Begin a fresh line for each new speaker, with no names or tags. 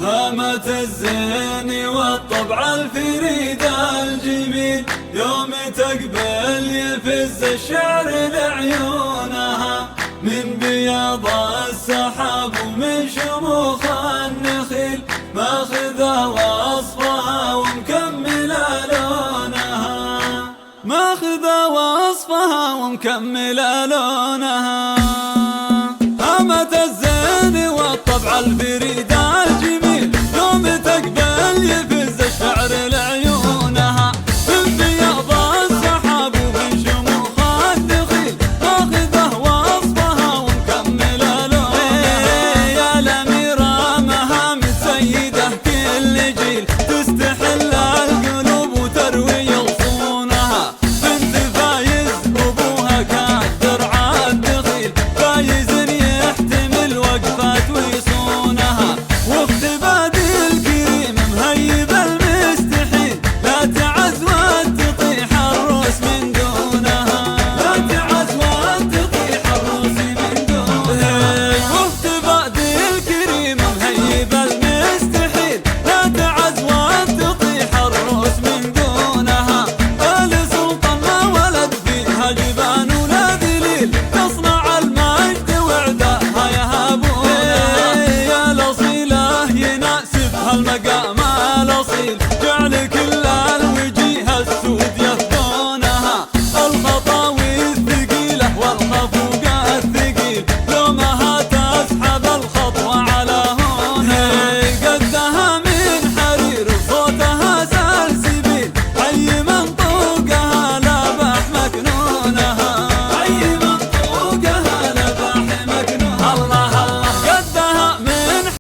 هامة الزين والطبع الفريد الجميل، يوم تقبل يفز الشعر لعيونها، من بياض السحاب ومن شموخ النخيل، ماخذة وصفها ومكملة لونها، ماخذة وصفها ومكملة لونها. هامة الزين والطبع الفريد الجميل، يوم تقبل يفز الشعر لعيونها، من بياض السحاب ومن شموخ النخيل، ماخذة وصفها ومكملة لونها. يا الأميرة مهام السيدة كل جيل، تستحل القلوب وتروي غصونها، بنت فايز أبوها كالدرع الدخيل، فايز يحتمل وقفات ويصونها، واختباد الكريم مهيب المستحيل، لا تعز وتطيح الروس من دونها، لا تعز وتطيح الروس من دونها. واختباد الكريم مهيب المستحيل، لا تعز وتطيح الروس من دونها. آل سلطان ما ولد فيها جبان ولا ذليل، تصنع المجد وعداها يهابونها، يا الأصيلة يناسبها المقام